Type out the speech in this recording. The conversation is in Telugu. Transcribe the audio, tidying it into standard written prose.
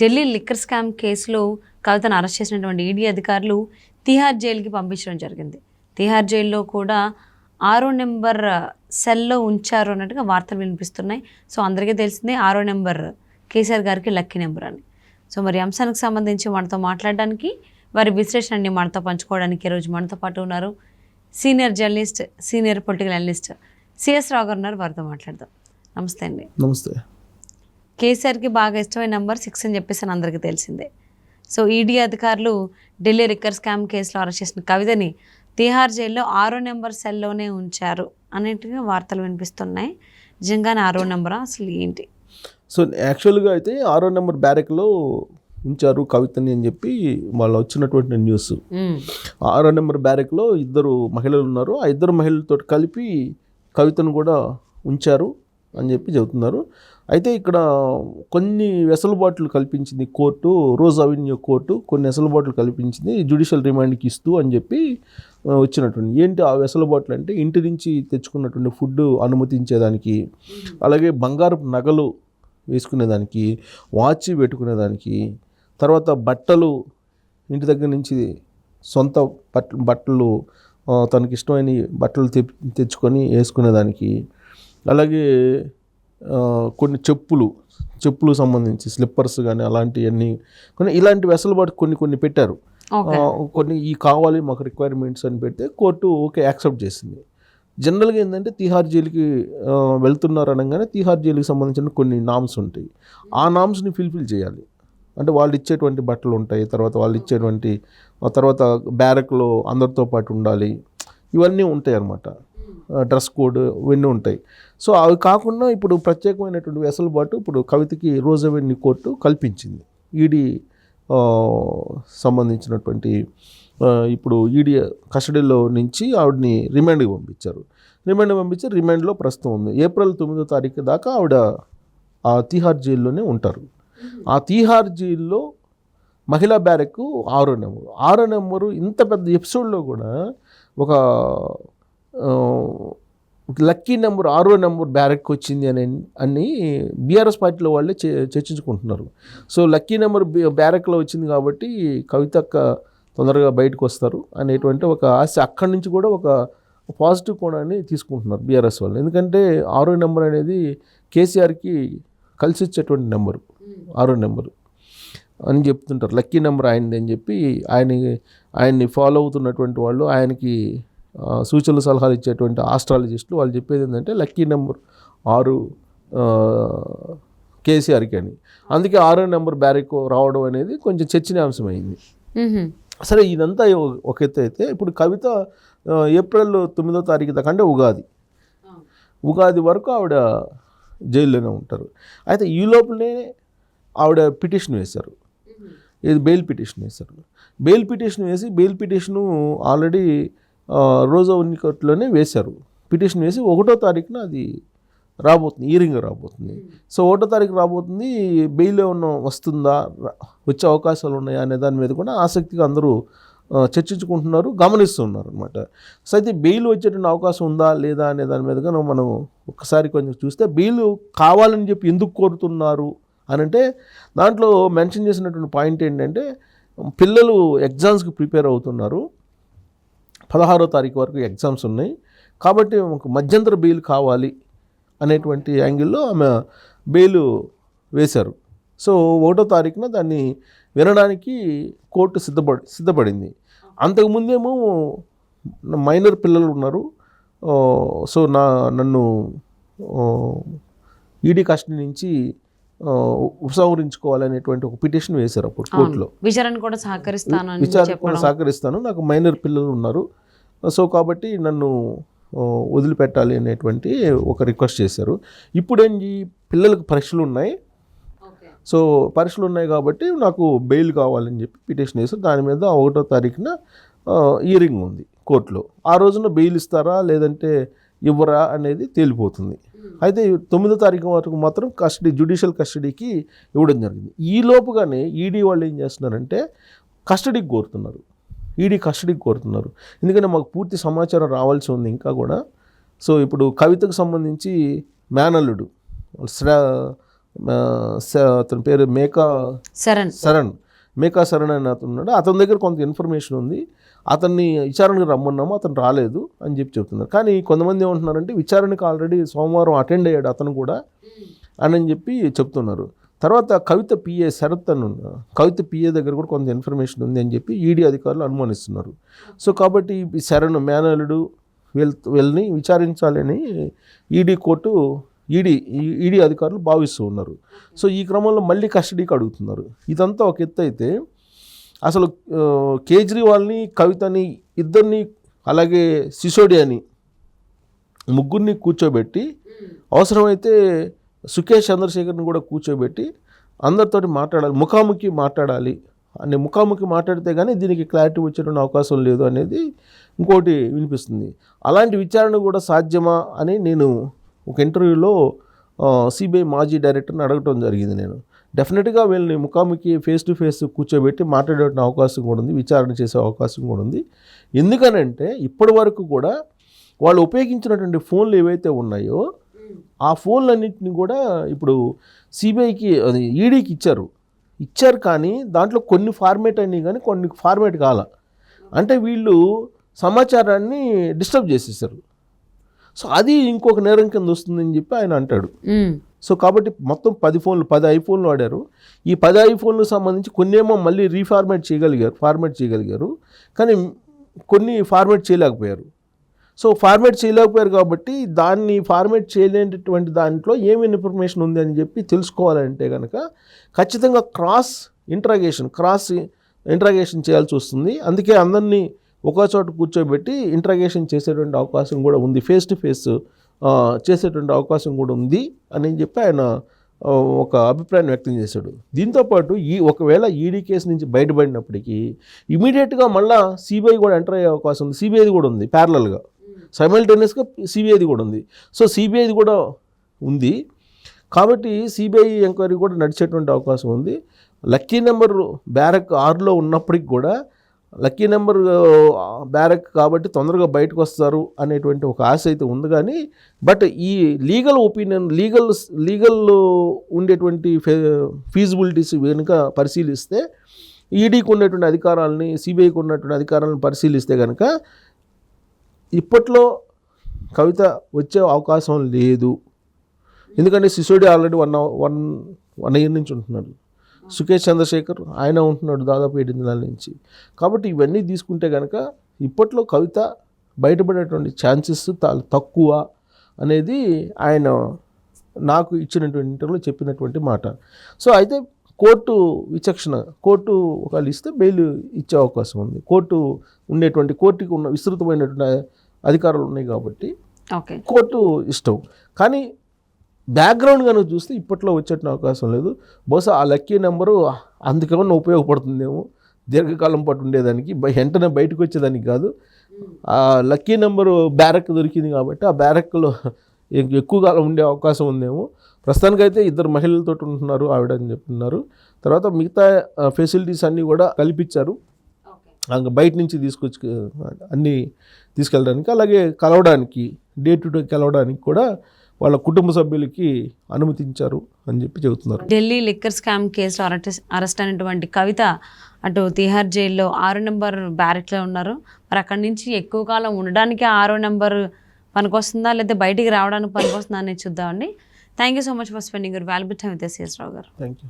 ఢిల్లీ లిక్కర్ స్కామ్ కేసులో కవితను అరెస్ట్ చేసినటువంటి ఈడీ అధికారులు తిహార్ జైలుకి పంపించడం జరిగింది. తిహార్ జైల్లో కూడా 6వ నెంబర్ సెల్లో ఉంచారు అన్నట్టుగా వార్తలు వినిపిస్తున్నాయి. సో అందరికీ తెలిసిందే 6వ నెంబర్ కేసీఆర్ గారికి లక్కీ నెంబర్ అని. సో మరి అంశానికి సంబంధించి మనతో మాట్లాడడానికి, వారి విశ్లేషణని మనతో పంచుకోవడానికి ఈరోజు మనతో పాటు ఉన్నారు senior journalist, senior political analyst CS Rao garu ఉన్నారు. వారితో మాట్లాడదాం. నమస్తే అండి. నమస్తే. కేసీఆర్కి బాగా ఇష్టమైన నెంబర్ 6 అని చెప్పేసి అందరికీ తెలిసిందే. సో ఈడీ అధికారులు ఢిల్లీ లిక్కర్ స్కామ్ కేసులో అరెస్ట్ చేసిన కవితని తిహార్ జైల్లో 6వ నెంబర్ సెల్లోనే ఉంచారు అనేట్టుగా వార్తలు వినిపిస్తున్నాయి. నిజంగానే 6వ నెంబరా, అసలు ఏంటి? సో యాక్చువల్గా అయితే 6వ నెంబర్ బ్యారెక్లో ఉంచారు కవితని అని చెప్పి వాళ్ళు వచ్చినటువంటి న్యూస్. 6వ నెంబర్ బ్యారెక్లో 2 మహిళలు ఉన్నారు. ఆ 2 మహిళలతో కలిపి కవితను కూడా ఉంచారు అని చెప్పి చెబుతున్నారు. అయితే ఇక్కడ కొన్ని వెసులుబాట్లు కల్పించింది కోర్టు, రోజ్ అవెన్యూ కోర్టు కొన్ని వెసులుబాట్లు కల్పించింది జ్యుడిషియల్ రిమాండ్కి ఇస్తూ అని చెప్పి వచ్చినటువంటి. ఏంటి ఆ వెసులుబాట్లు అంటే, ఇంటి నుంచి తెచ్చుకున్నటువంటి ఫుడ్ అనుమతించేదానికి, అలాగే బంగారపు నగలు వేసుకునేదానికి, వాచ్ పెట్టుకునేదానికి, తర్వాత బట్టలు ఇంటి దగ్గర నుంచి సొంత బట్టలు తనకి ఇష్టమైన బట్టలు తెచ్చుకొని వేసుకునేదానికి, అలాగే కొన్ని చెప్పులు సంబంధించి స్లిప్పర్స్ కానీ అలాంటివన్నీ కొన్ని ఇలాంటి వెసులుబాటు కొన్ని పెట్టారు. కొన్ని ఈ కావాలి మాకు రిక్వైర్మెంట్స్ అని పెడితే కోర్టు ఓకే యాక్సెప్ట్ చేసింది. జనరల్గా ఏంటంటే తిహార్ జైలుకి వెళ్తున్నారు అనగానే తిహార్ జైలుకి సంబంధించిన కొన్ని నామ్స్ ఉంటాయి. ఆ నామ్స్ని ఫుల్ఫిల్ చేయాలి. అంటే వాళ్ళు ఇచ్చేటువంటి బట్టలు ఉంటాయి, తర్వాత వాళ్ళు ఇచ్చేటువంటి తర్వాత బ్యారక్లో అందరితో పాటు ఉండాలి, ఇవన్నీ ఉంటాయి అన్నమాట. డ్రెస్ కోడ్ ఇవన్నీ ఉంటాయి. సో అవి కాకుండా ఇప్పుడు ప్రత్యేకమైనటువంటి వెసులుబాటు ఇప్పుడు కవితకి రోజ్ అవెన్యూ కోర్టు కల్పించింది. ఈడీ సంబంధించినటువంటి ఇప్పుడు ఈడీ కస్టడీలో నుంచి ఆవిడని రిమాండ్కి పంపించారు. రిమాండ్లో ప్రస్తుతం ఉంది. ఏప్రిల్ 9వ తారీఖు దాకా ఆవిడ ఆ తిహార్ జైల్లోనే ఉంటారు. ఆ తిహార్ జైల్లో మహిళా బ్యారెక్ 6వ నెంబరు ఇంత పెద్ద ఎపిసోడ్లో కూడా ఒక లక్కీ నెంబర్ 6వ నెంబర్ బ్యారెక్ వచ్చింది అని బీఆర్ఎస్ పార్టీలో వాళ్ళే చర్చించుకుంటున్నారు. సో లక్కీ నెంబర్ బ్యారెక్లో వచ్చింది కాబట్టి కవితక్క తొందరగా బయటకు వస్తారు అనేటువంటి ఒక ఆశ అక్కడి నుంచి కూడా ఒక పాజిటివ్ కోణాన్ని తీసుకుంటున్నారు బీఆర్ఎస్ వాళ్ళు. ఎందుకంటే 6వ నెంబర్ అనేది కేసీఆర్కి కలిసి వచ్చేటువంటి నెంబరు 6వ నెంబరు అని చెప్తుంటారు. లక్కీ నెంబర్ ఆయనది అని చెప్పి ఆయన్ని ఫాలో అవుతున్నటువంటి వాళ్ళు, ఆయనకి సూచనలు సలహాలు ఇచ్చేటువంటి ఆస్ట్రాలజిస్టులు వాళ్ళు చెప్పేది ఏంటంటే లక్కీ నెంబర్ 6 కేసీఆర్కి అని. అందుకే 6వ నెంబర్ బ్యారెక్ రావడం అనేది కొంచెం చర్చనీయాంశమైంది. సరే, ఇదంతా ఒక ఎత్తు అయితే ఇప్పుడు కవిత ఏప్రిల్ 9వ తారీఖు దాకా అంటే ఉగాది వరకు ఆవిడ జైల్లోనే ఉంటారు. అయితే ఈ లోపలనే ఆవిడ పిటిషన్ వేశారు. ఇది బెయిల్ పిటిషన్ వేశారు. Bail petition already rose avenue కోర్టులోనే వేశారు. పిటిషన్ వేసి 1వ తారీఖున అది రాబోతుంది, హియరింగ్ రాబోతుంది. సో 1వ తారీఖు రాబోతుంది. బెయిల్ ఏమన్నా వస్తుందా, వచ్చే అవకాశాలు ఉన్నాయా అనే దాని మీద కూడా ఆసక్తిగా అందరూ చర్చించుకుంటున్నారు, గమనిస్తున్నారు అనమాట. సో అయితే బెయిల్ వచ్చేటువంటి అవకాశం ఉందా లేదా అనే దాని మీద మనం ఒకసారి కొంచెం చూస్తే, బెయిల్ కావాలని చెప్పి ఎందుకు కోరుతున్నారు అని అంటే దాంట్లో మెన్షన్ చేసినటువంటి పాయింట్ ఏంటంటే, పిల్లలు ఎగ్జామ్స్కి ప్రిపేర్ అవుతున్నారు, 16వ తారీఖు వరకు ఎగ్జామ్స్ ఉన్నాయి కాబట్టి మధ్యంతర బెయిల్ కావాలి అనేటువంటి యాంగిల్లో ఆమె బెయిల్ వేశారు. సో 1వ తారీఖున దాన్ని వినడానికి కోర్టు సిద్ధపడింది. అంతకుముందేమో మైనర్ పిల్లలు ఉన్నారు, సో నన్ను ఈడీ కస్టడీ నుంచి ఉపసంహరించుకోవాలనేటువంటి ఒక పిటిషన్ వేశారు అప్పుడు కోర్టులో. విచారణ కూడా సహకరిస్తాను, నాకు మైనర్ పిల్లలు ఉన్నారు, సో కాబట్టి నన్ను వదిలిపెట్టాలి అనేటువంటి ఒక రిక్వెస్ట్ చేశారు. ఇప్పుడేంటి, పిల్లలకు పరీక్షలు ఉన్నాయి, సో పరీక్షలు ఉన్నాయి కాబట్టి నాకు బెయిల్ కావాలని చెప్పి పిటిషన్ వేశారు. దాని మీద 1వ తారీఖున హియరింగ్ ఉంది కోర్టులో. ఆ రోజున బెయిల్ ఇస్తారా లేదంటే ఇవ్వరా అనేది తేలిపోతుంది. అయితే 9వ తారీఖు వరకు మాత్రం జ్యుడిషియల్ కస్టడీకి ఇవ్వడం జరిగింది. ఈ లోపుగానే ఈడీ వాళ్ళు ఏం చేస్తున్నారంటే కస్టడీకి కోరుతున్నారు. ఎందుకంటే మాకు పూర్తి సమాచారం రావాల్సి ఉంది ఇంకా కూడా. సో ఇప్పుడు కవితకు సంబంధించి మేనల్లుడు అతని పేరు శరణ్ మేకా శరణ్ అని అతను ఉన్నాడు. అతని దగ్గర కొంత ఇన్ఫర్మేషన్ ఉంది, అతన్ని విచారణకు రమ్మన్నాము, అతను రాలేదు అని చెప్తున్నారు. కానీ కొంతమంది ఏమంటున్నారంటే విచారణకు ఆల్రెడీ సోమవారం అటెండ్ అయ్యాడు అతను కూడా అని చెప్పి చెప్తున్నారు. తర్వాత కవిత పిఏ శరత్ అని కవిత పిఏ దగ్గర కూడా కొంత ఇన్ఫర్మేషన్ ఉంది అని చెప్పి ఈడీ అధికారులు అనుమానిస్తున్నారు. సో కాబట్టి శరణ్ మేనలుడు వీళ్ళని విచారించాలని ఈడీ అధికారులు భావిస్తూ ఉన్నారు. సో ఈ క్రమంలో మళ్ళీ కస్టడీకి అడుగుతున్నారు. ఇదంతా ఒక ఎత్తు అయితే అసలు కేజ్రీవాల్ని, కవితని, ఇద్దరిని, అలాగే సిసోడియాని, ముగ్గురిని కూర్చోబెట్టి అవసరమైతే సుఖేష్ చంద్రశేఖర్ని కూడా కూర్చోబెట్టి అందరితోటి మాట్లాడాలి, ముఖాముఖి మాట్లాడితే కానీ దీనికి క్లారిటీ వచ్చేటువంటి అవకాశం లేదు అనేది ఇంకోటి వినిపిస్తుంది. అలాంటి విచారణ కూడా సాధ్యమా అని నేను ఒక ఇంటర్వ్యూలో సిబిఐ మాజీ డైరెక్టర్ని అడగటం జరిగింది. నేను డెఫినెట్గా వీళ్ళని ముఖాముఖి ఫేస్ టు ఫేస్ కూర్చోబెట్టి మాట్లాడే అవకాశం కూడా ఉంది, విచారణ చేసే అవకాశం కూడా ఉంది. ఎందుకనంటే ఇప్పటి వరకు కూడా వాళ్ళు ఉపయోగించినటువంటి ఫోన్లు ఏవైతే ఉన్నాయో ఆ ఫోన్లన్నింటినీ కూడా ఇప్పుడు సిబిఐకి అది ఈడీకి ఇచ్చారు కానీ దాంట్లో కొన్ని ఫార్మేట్ అయినాయి కానీ కొన్ని ఫార్మేట్ కాల. అంటే వీళ్ళు సమాచారాన్ని డిస్టర్బ్ చేసేసారు. సో అది ఇంకొక నేరం కింద వస్తుందని చెప్పి ఆయన అంటాడు. సో కాబట్టి మొత్తం 10 ఐఫోన్లు వాడారు. ఈ 10 ఐఫోన్లకు సంబంధించి కొన్ని ఏమో మళ్ళీ ఫార్మేట్ చేయగలిగారు కానీ కొన్ని ఫార్మేట్ చేయలేకపోయారు. సో ఫార్మేట్ చేయలేకపోయారు కాబట్టి దాన్ని ఫార్మేట్ చేయలేనటువంటి దాంట్లో ఏమి ఇన్ఫర్మేషన్ ఉంది అని చెప్పి తెలుసుకోవాలంటే కనుక ఖచ్చితంగా క్రాస్ ఇంట్రాగేషన్ చేయాల్సి వస్తుంది. అందుకే అందరినీ ఒక చోట కూర్చోబెట్టి ఇంట్రాగేషన్ చేసేటువంటి అవకాశం కూడా ఉంది, ఫేస్ టు ఫేస్ చేసేటువంటి అవకాశం కూడా ఉంది అని చెప్పి ఆయన ఒక అభిప్రాయాన్ని వ్యక్తం చేశాడు. దీంతోపాటు ఒకవేళ ఈడీ కేసు నుంచి బయటపడినప్పటికీ ఇమీడియట్గా మళ్ళీ సిబిఐ కూడా ఎంటర్ అయ్యే అవకాశం ఉంది. సిబిఐది కూడా ఉంది, ప్యారలల్గా సైమల్టేనియస్గా సిబిఐది కూడా ఉంది. సో సిబిఐది కూడా ఉంది కాబట్టి సిబిఐ ఎంక్వైరీ కూడా నడిచేటువంటి అవకాశం ఉంది. లక్కీ నెంబర్ బ్యారక్ 6లో ఉన్నప్పటికి కూడా లక్కీ నెంబర్ బ్యారక్ కాబట్టి తొందరగా బయటకు వస్తారు అనేటువంటి ఒక ఆశ అయితే ఉంది. కానీ బట్ ఈ లీగల్ ఒపీనియన్ లీగల్ ఉండేటువంటి ఫీజిబిలిటీస్ వెనుక పరిశీలిస్తే ఈడీకి ఉన్నటువంటి అధికారాలని, సిబిఐకి ఉన్నటువంటి అధికారాలను పరిశీలిస్తే కనుక ఇప్పట్లో కవిత వచ్చే అవకాశం లేదు. ఎందుకంటే సిసోడి ఆల్రెడీ వన్ ఇయర్ నుంచి ఉంటున్నాడు, సుఖేష్ చంద్రశేఖర్ ఆయన ఉంటున్నాడు దాదాపు 8 నెలల నుంచి. కాబట్టి ఇవన్నీ తీసుకుంటే కనుక ఇప్పట్లో కవిత బయటపడేటువంటి ఛాన్సెస్ తక్కువ అనేది ఆయన నాకు ఇచ్చినటువంటి ఇంటర్వ్యూలో చెప్పినటువంటి మాట. సో అయితే కోర్టు ఒకవేళ ఇస్తే బెయిల్ ఇచ్చే అవకాశం ఉంది. కోర్టుకి ఉన్న విస్తృతమైనటువంటి అధికారాలు ఉన్నాయి కాబట్టి కోర్టు ఇష్టం. కానీ బ్యాక్గ్రౌండ్ కనుక చూస్తే ఇప్పట్లో వచ్చేటువంటి అవకాశం లేదు. బహుశా ఆ లక్కీ నెంబరు అందుకేమన్నా ఉపయోగపడుతుందేమో, దీర్ఘకాలం పాటు ఉండేదానికి, వెంటనే బయటకు వచ్చేదానికి కాదు. ఆ లక్కీ నెంబరు బ్యారక్ దొరికింది కాబట్టి ఆ బ్యారక్లో ఎక్కువ కాలం ఉండే అవకాశం ఉందేమో. ప్రస్తుతానికైతే 2 మహిళలతో ఉంటున్నారు ఆవిడ అని చెప్తున్నారు. తర్వాత మిగతా ఫెసిలిటీస్ అన్నీ కూడా కల్పించారు బయట నుంచి అన్నీ తీసుకెళ్ళడానికి, అలాగే కలవడానికి, డే టు డే కలవడానికి కూడా వాళ్ళ కుటుంబ సభ్యులకి అనుమతించారు అని చెప్పి చెబుతున్నారు. ఢిల్లీ లిక్కర్ స్కామ్ కేసులో అరెస్ట్ అయినటువంటి కవిత అటు తిహార్ జైల్లో 6 నెంబర్ బ్యారెక్లో ఉన్నారు. మరి అక్కడి నుంచి ఎక్కువ కాలం ఉండడానికి 6 నెంబర్ పనికొస్తుందా లేదా బయటికి రావడానికి పనికొస్తుందా అనేది చూద్దామండి. Thank you so much for spending your valuable time with S Rao garu. Thank you.